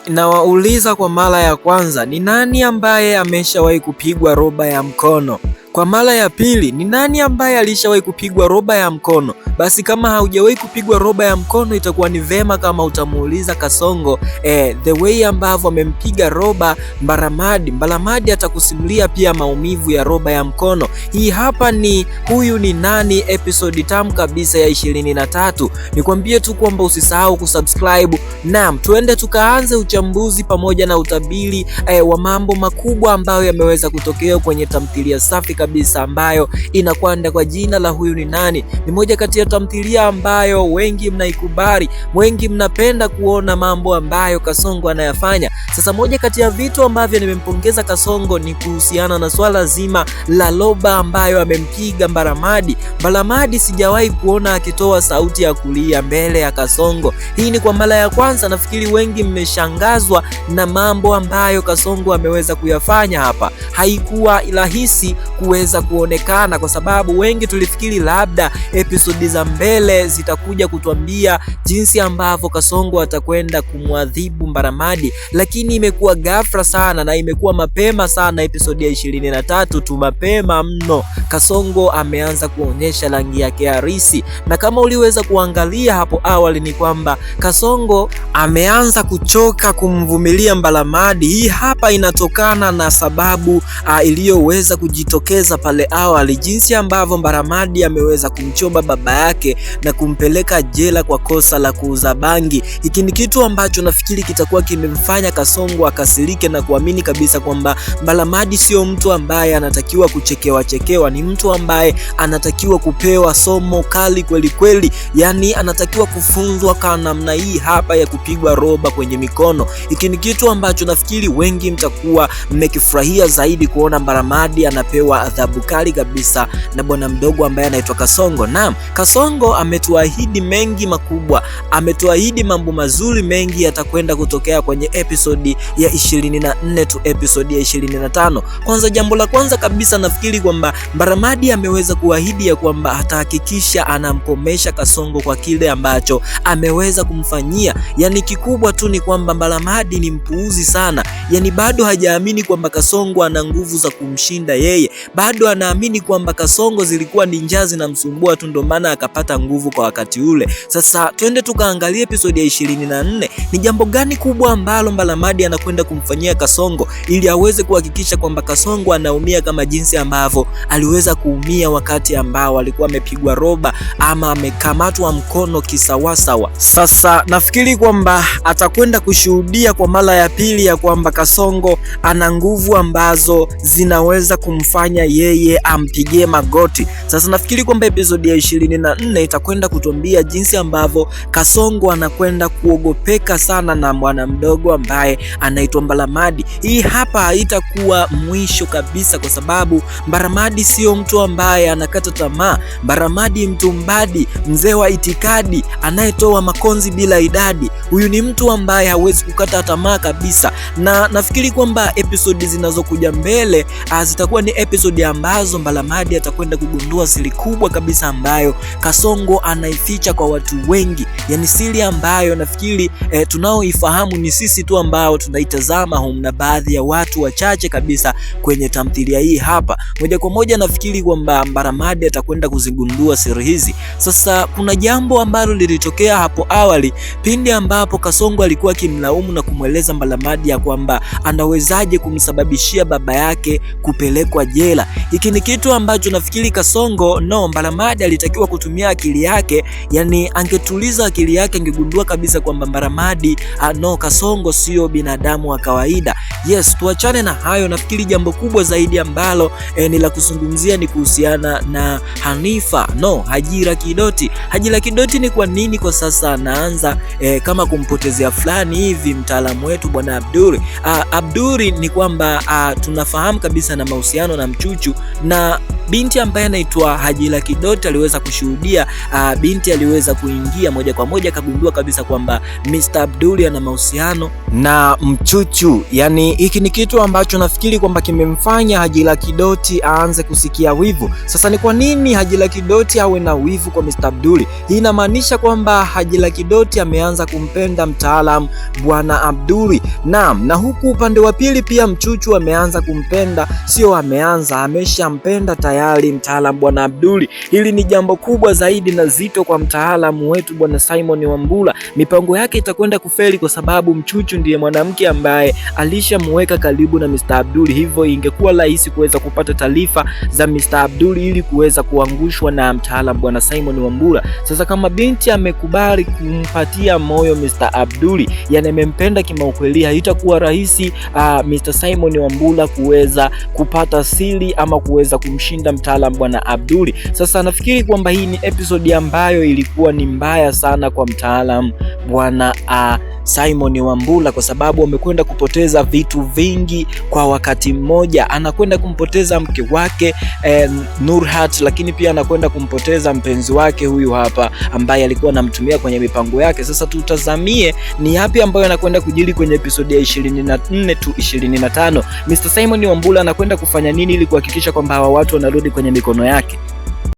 Nawauliza kwa mara ya kwanza, ni nani ambaye ameshawahi kupigwa roba ya mkono? Kwa mara ya pili, ni nani ambaye alishawahi kupigwa roba ya mkono? Basi kama haujawahi kupigwa roba ya mkono, itakuwa ni vema kama utamuuliza Kasongo the way ambavyo amempiga roba Mbalamadi. Mbalamadi atakusimulia pia maumivu ya roba ya mkono. Hii hapa ni Huyu Ni Nani, episode tamu kabisa ya 23. Nikwambie tu kwamba usisahau kusubscribe. Naam, tuende tukaanze uchambuzi pamoja na utabiri wa mambo makubwa ambayo yameweza kutokea kwenye tamthilia safi kabisa ambayo inakwenda kwa jina la Huyu Ni Nani. Ni moja kati ya tamthilia ambayo wengi mnaikubali, wengi mnapenda kuona mambo ambayo Kasongo anayafanya. Sasa moja kati ya vitu ambavyo nimempongeza Kasongo ni kuhusiana na swala zima la roba ambayo amempiga Mbalamadi. Mbalamadi sijawahi kuona akitoa sauti ya kulia mbele ya Kasongo. Hii ni kwa mara ya kwanza. Nafikiri wengi mmeshangazwa na mambo ambayo Kasongo ameweza kuyafanya hapa. Haikuwa rahisi kuweza kuonekana kwa sababu wengi tulifikiri labda episodi za mbele zitakuja kutuambia jinsi ambavyo Kasongo atakwenda kumwadhibu Mbalamadi, lakini imekuwa ghafla sana na imekuwa mapema sana. Episodi ya 23 tu, mapema mno, Kasongo ameanza kuonyesha rangi yake halisi, na kama uliweza kuangalia hapo awali ni kwamba Kasongo ameanza kuchoka kumvumilia Mbalamadi. Hii hapa inatokana na sababu iliyoweza kujitokeza pale awali, jinsi ambavyo Mbalamadi ameweza kumchoma baba yake na kumpeleka jela kwa kosa la kuuza bangi. Hiki ni kitu ambacho nafikiri kitakuwa kimemfanya Kasongo akasirike na kuamini kabisa kwamba Mbalamadi sio mtu ambaye anatakiwa kuchekewa, ni mtu ambaye anatakiwa kupewa somo kali kweli kweli, yani anatakiwa kufunzwa kwa namna hii hapa ya kupigwa roba kwenye mikono. Hiki ni kitu ambacho nafikiri wengi mtakuwa mmekifurahia zaidi kuona Mbalamadi anapewa adhabu kali kabisa na bwana mdogo ambaye anaitwa Kasongo. Naam, Kasongo ametuahidi mengi makubwa, ametuahidi mambo mazuri mengi yatakwenda kutokea kwenye episodi ya 24 tu episodi ya 25. Kwanza, jambo la kwanza kabisa nafikiri kwamba Mbalamadi ameweza kuahidi ya kwamba atahakikisha anamkomesha Kasongo kwa kile ambacho ameweza kumfanyia. Yani kikubwa tu ni kwamba Mbalamadi ni mpuuzi sana, yani bado hajaamini kwamba Kasongo ana nguvu za kumshinda yeye, bado anaamini kwamba Kasongo zilikuwa ni njaa zinamsumbua tu, ndio maana akapata nguvu kwa wakati ule. Sasa twende tukaangalia episodi ya 24, ni jambo gani kubwa ambalo Mbalamadi anakwenda kumfanyia Kasongo ili aweze kuhakikisha kwamba Kasongo anaumia kama jinsi ambavyo aliweza kuumia wakati ambao alikuwa amepigwa roba ama amekamatwa mkono kisawasawa. Sasa nafikiri kwamba atakwenda kushuhudia kwa mara ya pili ya kwamba Kasongo ana nguvu ambazo zinaweza kumfanya yeye ampigie magoti. Sasa nafikiri kwamba episodi ya 24 itakwenda kutuambia jinsi ambavyo Kasongo anakwenda kuogopeka sana na mwana mdogo ambaye anaitwa Mbalamadi. Hii hapa haitakuwa mwisho kabisa kwa sababu Mbalamadi sio mtu ambaye anakata tamaa. Mbalamadi mtu mbadi, mzee wa itikadi, anayetoa makonzi bila idadi. Huyu ni mtu ambaye hawezi kukata tamaa kabisa, na nafikiri kwamba episodi zinazokuja mbele zitakuwa ni episodi ambazo Mbalamadi atakwenda kugundua siri kubwa kabisa ambayo Kasongo anaificha kwa watu wengi, yani siri ambayo nafikiri tunaoifahamu ni sisi tu ambao tunaitazama humu na baadhi ya watu wachache kabisa kwenye tamthilia hii hapa. Moja kwa moja nafikiri kwamba Mbalamadi atakwenda kuzigundua siri hizi. Sasa kuna jambo ambalo lilitokea hapo awali pindi ambapo Kasongo alikuwa akimlaumu na kumweleza Mbalamadi ya kwamba anawezaje kumsababishia baba yake kupelekwa jela. Hiki ni kitu ambacho nafikiri Kasongo Mbalamadi alitakiwa kutumia akili yake, yani angetuliza akili yake angegundua kabisa kwamba Mbalamadi Kasongo sio binadamu wa kawaida. Yes, tuachane na hayo. Nafikiri jambo kubwa zaidi ambalo ni la kuzungumzia ni kuhusiana na Hanifa Hajira Kidoti. Hajira Kidoti ni kwa nini kwa sasa anaanza kama kumpotezea fulani hivi mtaalamu wetu bwana Abduri. Abduri ni kwamba tunafahamu kabisa na mahusiano na Mchuchu, na binti ambaye anaitwa Hajila Kidoti aliweza kushuhudia. Binti aliweza kuingia moja kwa moja, akagundua kabisa kwamba Mr. Abduli ana mahusiano na Mchuchu. Yani hiki ni kitu ambacho nafikiri kwamba kimemfanya Hajila Kidoti aanze kusikia wivu. Sasa ni kwa nini Hajila Kidoti awe na wivu kwa Mr. Abduli? Hii inamaanisha kwamba Hajila Kidoti ameanza kumpenda mtaalamu bwana Abduli. Naam, na huku upande wa pili pia Mchuchu ameanza kumpenda, sio ameanza, ameshampenda tayari mtaalamu bwana Abduli. Hili ni jambo kubwa zaidi na zito kwa mtaalamu wetu bwana Simon Wambura. Mipango yake itakwenda kufeli kwa sababu Mchuchu ndiye mwanamke ambaye alishamweka karibu na Mr. Abduli, hivyo ingekuwa rahisi kuweza kupata taarifa za Mr. Abduli ili kuweza kuangushwa na mtaalamu bwana Simon Wambura. Sasa kama binti amekubali kumpatia moyo Mr. Abduli, yani amempenda kimaukweli, haitakuwa rahisi Mr. Simon Wambura kuweza kupata siri ama kuweza kumshinda mtaalamu bwana Abduli. Sasa nafikiri kwamba hii ni episode ambayo ilikuwa ni mbaya sana kwa mtaalamu bwana Simon Wambura, kwa sababu amekwenda kupoteza vitu vingi kwa wakati mmoja. Anakwenda kumpoteza mke wake Nurhat, lakini pia anakwenda kumpoteza mpenzi wake huyu hapa ambaye alikuwa anamtumia kwenye mipango yake. Sasa tutazamie ni yapi ambayo anakwenda kujili kwenye episode ya 24 tu 25. Mr. Simon Wambura anakwenda kufanya nini ili kuhakikisha kwamba hawa watu wanarudi kwenye mikono yake?